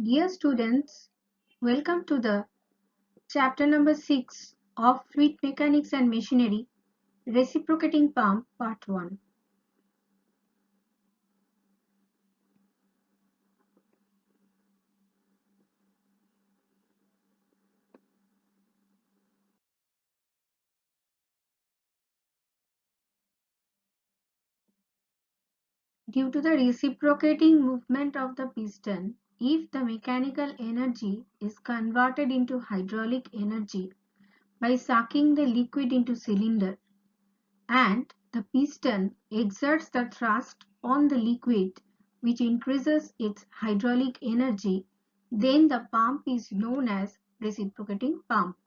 Dear students, welcome to the chapter number 6 of Fluid Mechanics and Machinery, Reciprocating Pump, Part 1. Due to the reciprocating movement of the piston, if the mechanical energy is converted into hydraulic energy by sucking the liquid into cylinder and the piston exerts the thrust on the liquid which increases its hydraulic energy, then the pump is known as reciprocating pump.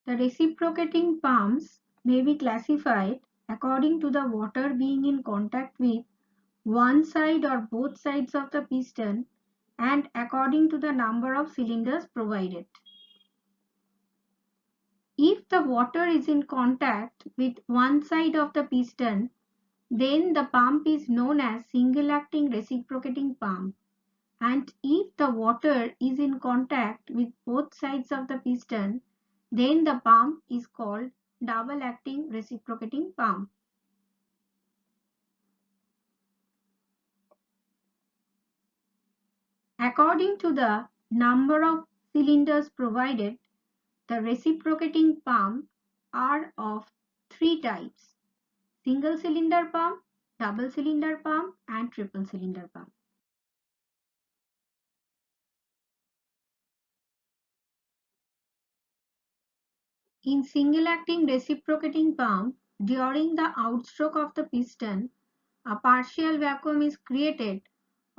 The reciprocating pumps may be classified according to the water being in contact with one side or both sides of the piston and according to the number of cylinders provided. If the water is in contact with one side of the piston, then the pump is known as single acting reciprocating pump, and if the water is in contact with both sides of the piston, then the pump is called double acting reciprocating pump. According to the number of cylinders provided, the reciprocating pump are of three types: single cylinder pump, double cylinder pump, and triple cylinder pump. In single acting reciprocating pump, during the outstroke of the piston, a partial vacuum is created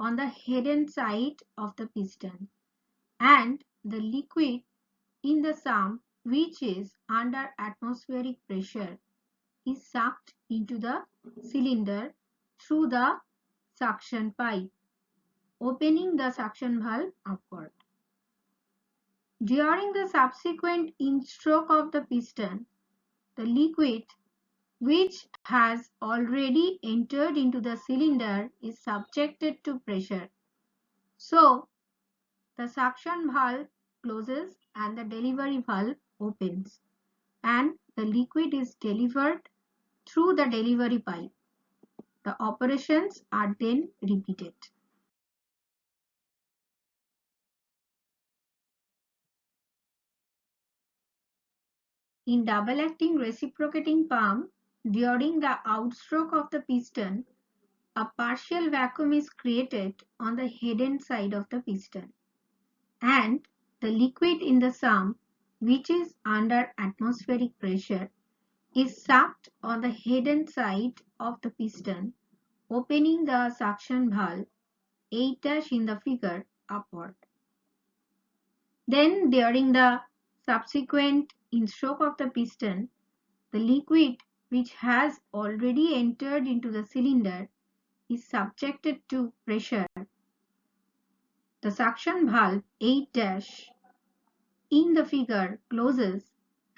on the head and side of the piston, and the liquid in the sump, which is under atmospheric pressure, is sucked into the cylinder through the suction pipe, opening the suction valve upward. During the subsequent in-stroke of the piston, the liquid which has already entered into the cylinder is subjected to pressure. So, the suction valve closes and the delivery valve opens, and the liquid is delivered through the delivery pipe. The operations are then repeated. In double acting reciprocating pump, during the outstroke of the piston, a partial vacuum is created on the head and side of the piston, and the liquid in the sump, which is under atmospheric pressure, is sucked on the head and side of the piston, opening the suction valve 8' in the figure upward. Then during the subsequent in-stroke of the piston, the liquid which has already entered into the cylinder is subjected to pressure. The suction valve 8' in the figure closes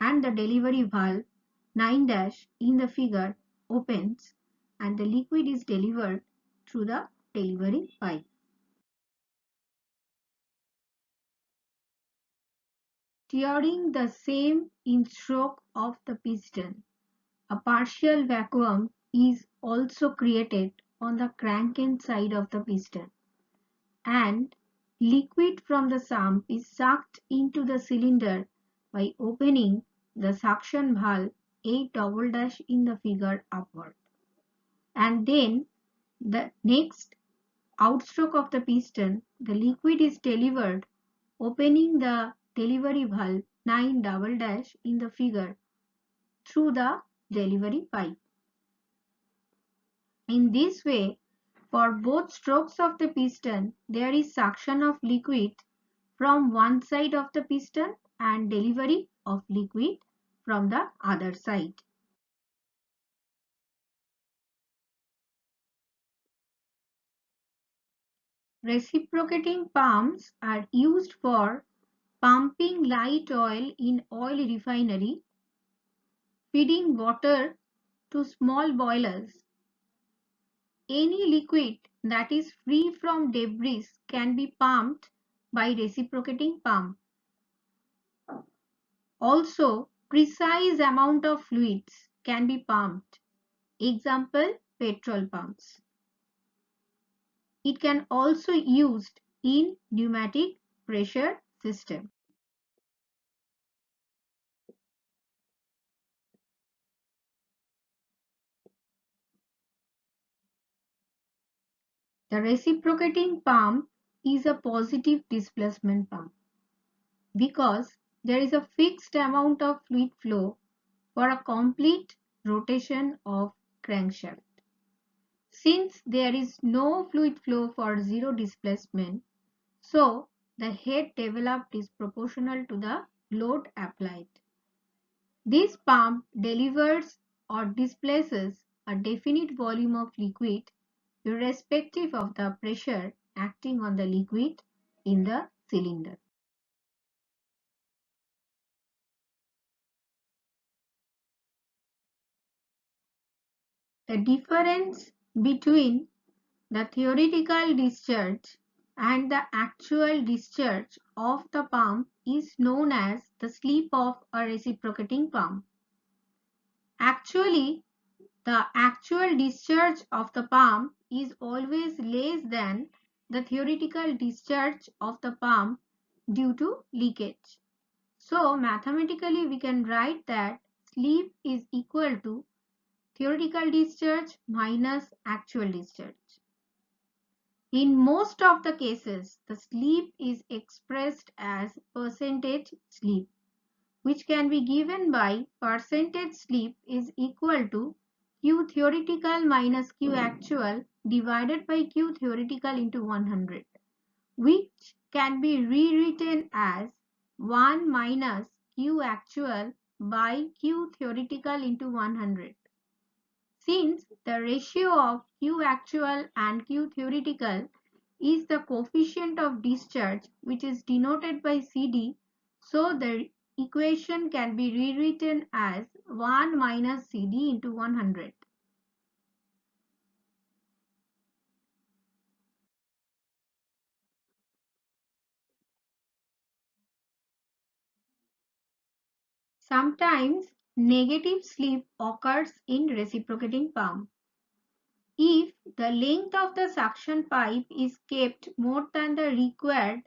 and the delivery valve 9' in the figure opens, and the liquid is delivered through the delivery pipe. During the same in-stroke of the piston, a partial vacuum is also created on the crank end side of the piston, and liquid from the sump is sucked into the cylinder by opening the suction valve 8" in the figure upward. And then the next outstroke of the piston, the liquid is delivered opening the delivery valve 9" in the figure through the delivery pipe. In this way, for both strokes of the piston, there is suction of liquid from one side of the piston and delivery of liquid from the other side. Reciprocating pumps are used for pumping light oil in oil refinery, feeding water to small boilers, any liquid that is free from debris can be pumped by reciprocating pump. Also, precise amount of fluids can be pumped. Example, petrol pumps. It can also used in pneumatic pressure system. The reciprocating pump is a positive displacement pump because there is a fixed amount of fluid flow for a complete rotation of crankshaft. Since there is no fluid flow for zero displacement, so the head developed is proportional to the load applied. This pump delivers or displaces a definite volume of liquid irrespective of the pressure acting on the liquid in the cylinder. The difference between the theoretical discharge and the actual discharge of the pump is known as the slip of a reciprocating pump. Actually, the actual discharge of the pump is always less than the theoretical discharge of the pump due to leakage. So mathematically we can write that slip is equal to theoretical discharge minus actual discharge. In most of the cases, the slip is expressed as percentage slip, which can be given by percentage slip is equal to Q theoretical minus Q actual divided by Q theoretical into 100, which can be rewritten as 1 minus Q actual by Q theoretical into 100. Since the ratio of Q actual and Q theoretical is the coefficient of discharge, which is denoted by CD, so the equation can be rewritten as 1 minus CD into 100. Sometimes negative slip occurs in reciprocating pump. If the length of the suction pipe is kept more than the required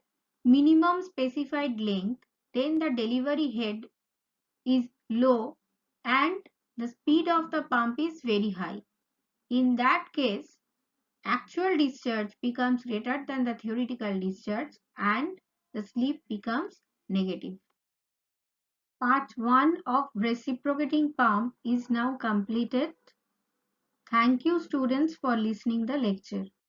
minimum specified length, then the delivery head is low and the speed of the pump is very high. In that case, actual discharge becomes greater than the theoretical discharge and the slip becomes negative. Part 1 of reciprocating pump is now completed. Thank you students for listening the lecture.